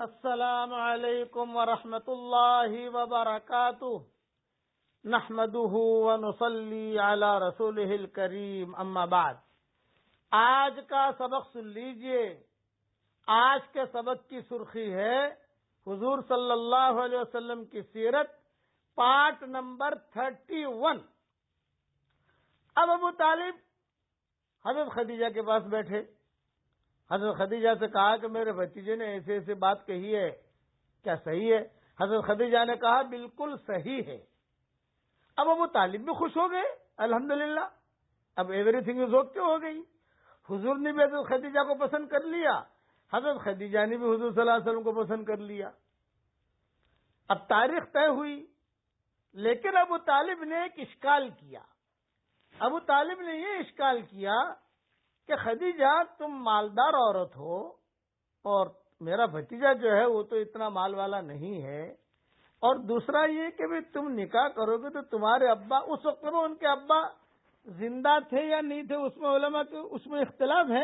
السلام علیکم ورحمۃ اللہ وبرکاتہ نحمده ونصلی علی رسولہ الکریم اما بعد۔ آج کا سبق سن لیجئے۔ آج کے سبق کی سرخی ہے حضور صلی اللہ علیہ وسلم کی سیرت، پارٹ نمبر 31۔ اب ابو طالب حضرت خدیجہ کے پاس بیٹھے۔ حضرت خدیجہ سے کہا کہ میرے بھتیجے نے ایسے ایسے بات کہی ہے، کیا صحیح ہے؟ حضرت خدیجہ نے کہا بالکل صحیح ہے۔ اب ابو طالب بھی خوش ہو گئے، الحمدللہ، اب ایوری تھنگ از اوکے ہو گئی۔ حضور نے بھی حضرت خدیجہ کو پسند کر لیا، حضرت خدیجہ نے بھی حضور صلی اللہ علیہ وسلم کو پسند کر لیا۔ اب تاریخ طے ہوئی، لیکن ابو طالب نے ایک اشکال کیا۔ ابو طالب نے یہ اشکال کیا کہ خدیجہ تم مالدار عورت ہو اور میرا بھتیجا جو ہے وہ تو اتنا مال والا نہیں ہے، اور دوسرا یہ کہ بھی تم نکاح کرو گے تو تمہارے ابا، اس وقت میں ان کے ابا زندہ تھے یا نہیں تھے، اس میں علماء کے اس میں اختلاف ہے۔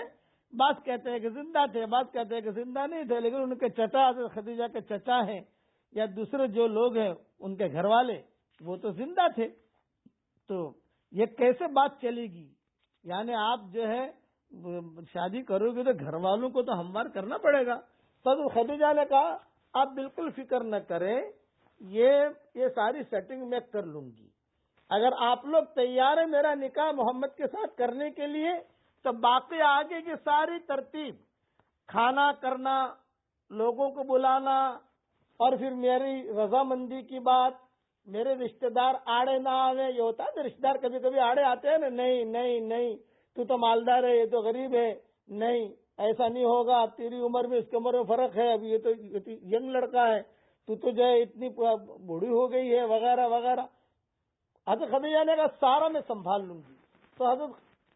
بعض کہتے ہیں کہ زندہ تھے، بعض کہتے ہیں کہ زندہ نہیں تھے، لیکن ان کے چچا حضرت خدیجہ کے چچا ہیں یا دوسرے جو لوگ ہیں ان کے گھر والے وہ تو زندہ تھے۔ تو یہ کیسے بات چلے گی؟ یعنی آپ جو ہے شادی کرو گے تو گھر والوں کو تو ہموار کرنا پڑے گا۔ تو خدیجہ نے کہا آپ بالکل فکر نہ کریں، یہ ساری سیٹنگ میں کر لوں گی۔ اگر آپ لوگ تیار ہیں میرا نکاح محمد کے ساتھ کرنے کے لیے تو باقی آگے کی ساری ترتیب، کھانا کرنا، لوگوں کو بلانا، اور پھر میری رضامندی کی بات، میرے رشتہ دار آڑے نہ آوے۔ یہ ہوتا ہے رشتہ دار کبھی کبھی آڑے آتے ہیں نا، نہیں نہیں نہیں تو مالدار ہے، یہ تو غریب ہے، نہیں ایسا نہیں ہوگا، تیری عمر میں اس کی عمر میں فرق ہے، ابھی یہ تو ینگ لڑکا ہے، تو جو ہے اتنی بوڑھی ہو گئی ہے، وغیرہ وغیرہ۔ حضرت خدیجہ نے کہا سارا میں سنبھال لوں گی۔ تو حضرت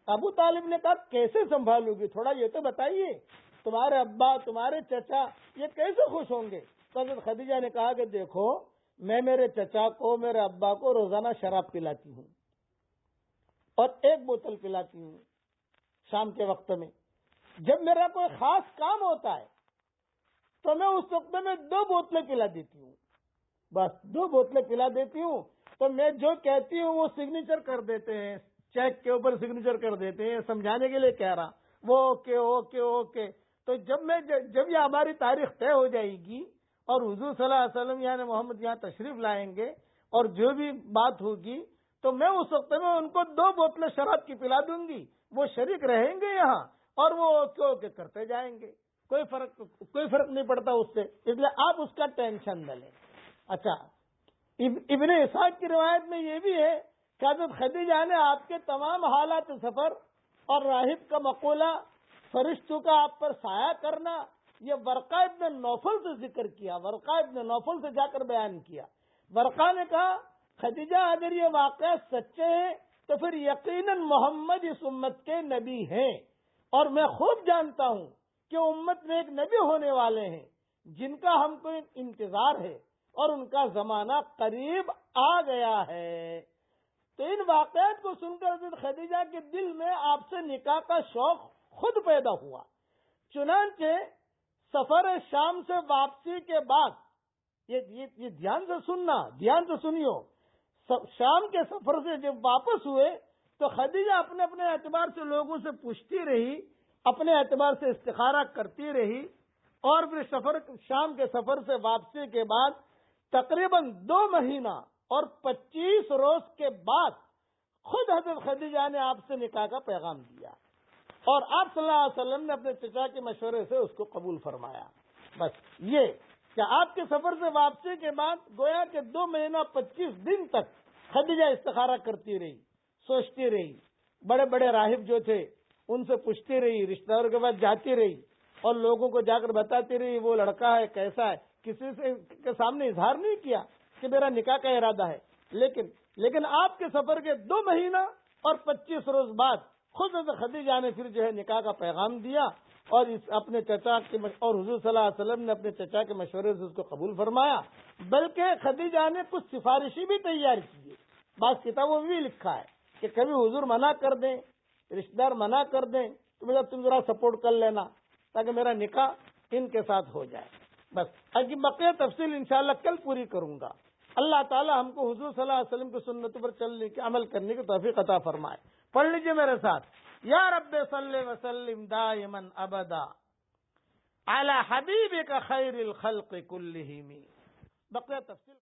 ابو طالب نے کہا کیسے سنبھالوں گی، تھوڑا یہ تو بتائیے، تمہارے ابا تمہارے چچا یہ کیسے خوش ہوں گے؟ تو حضرت خدیجہ نے کہا کہ دیکھو، میں میرے چچا کو، میرے ابا کو روزانہ شراب پلاتی ہوں اور 1 بوتل پلاتی ہوں شام کے وقت میں۔ جب میرا کوئی خاص کام ہوتا ہے تو میں اس وقت میں 2 بوتلیں پلا دیتی ہوں، بس 2 بوتلیں پلا دیتی ہوں۔ تو میں جو کہتی ہوں وہ سگنیچر کر دیتے ہیں، چیک کے اوپر سگنیچر کر دیتے ہیں، سمجھانے کے لیے کہہ رہا وہ اوکے اوکے اوکے۔ تو جب یہ ہماری تاریخ طے ہو جائے گی اور حضور صلی اللہ علیہ وسلم یعنی محمد یہاں تشریف لائیں گے اور جو بھی بات ہوگی تو میں اس وقت میں ان کو 2 بوتلیں شراب کی پلا دوں گی، وہ شریک رہیں گے یہاں اور وہ اوکے اوکے کرتے جائیں گے، کوئی فرق نہیں پڑتا اس سے، اس لیے آپ اس کا ٹینشن نہ لیں۔ اچھا، ابن اسحاق کی روایت میں یہ بھی ہے کہ حضرت خدیجہ نے آپ کے تمام حالات سفر اور راہب کا مقولہ، فرشتوں کا آپ پر سایہ کرنا، یہ ورقہ ابن نوفل سے ذکر کیا، ورقہ ابن نوفل سے جا کر بیان کیا۔ ورقہ نے کہا خدیجہ اگر یہ واقعہ سچے ہیں تو پھر یقیناً محمد اس امت کے نبی ہیں، اور میں خوب جانتا ہوں کہ امت میں ایک نبی ہونے والے ہیں جن کا ہم کو انتظار ہے اور ان کا زمانہ قریب آ گیا ہے۔ تو ان واقعات کو سن کر حضرت خدیجہ کے دل میں آپ سے نکاح کا شوق خود پیدا ہوا۔ چنانچہ سفر شام سے واپسی کے بعد، یہ دھیان سے سننا، دھیان سے سنیو، شام کے سفر سے جب واپس ہوئے تو خدیجہ اپنے اپنے اعتبار سے لوگوں سے پوچھتی رہی، اپنے اعتبار سے استخارہ کرتی رہی، اور پھر شام کے سفر سے واپسی کے بعد تقریباً 2 مہینہ اور 25 روز کے بعد خود حضرت خدیجہ نے آپ سے نکاح کا پیغام دیا، اور آپ صلی اللہ علیہ وسلم نے اپنے چچا کے مشورے سے اس کو قبول فرمایا۔ بس یہ کہ آپ کے سفر سے واپسی کے بعد گویا کہ 2 مہینہ 25 دن تک خدیجہ استخارہ کرتی رہی، سوچتی رہی، بڑے بڑے راہب جو تھے ان سے پوچھتی رہی، رشتہ داروں کے بعد جاتی رہی اور لوگوں کو جا کر بتاتی رہی وہ لڑکا ہے کیسا ہے۔ کسی کے سامنے اظہار نہیں کیا کہ میرا نکاح کا ارادہ ہے، لیکن آپ کے سفر کے 2 مہینہ اور 25 روز بعد خود حضرت خدیجہ نے پھر جو ہے نکاح کا پیغام دیا، اور اپنے چچا کے اور حضور صلی اللہ علیہ وسلم نے اپنے چچا کے مشورے سے اس کو قبول فرمایا۔ بلکہ خدیجہ نے کچھ سفارشی بھی تیار کی ہے، بعض کتابوں میں بھی لکھا ہے کہ کبھی حضور منع کر دیں، رشتہ دار منع کر دیں تو تم ذرا سپورٹ کر لینا تاکہ میرا نکاح ان کے ساتھ ہو جائے۔ بس آگے بقیہ تفصیل انشاءاللہ کل پوری کروں گا. اللہ تعالی ہم کو حضور صلی اللہ علیہ وسلم کی سنتوں پر چلنے کی عمل کرنے کی توفیق عطا فرمائے. پڑھ لیجئے میرے ساتھ. یا رب صلی وسلم دائما ابدا علی حبیبک خیر الخلق کلہم. بقیہ تفصیل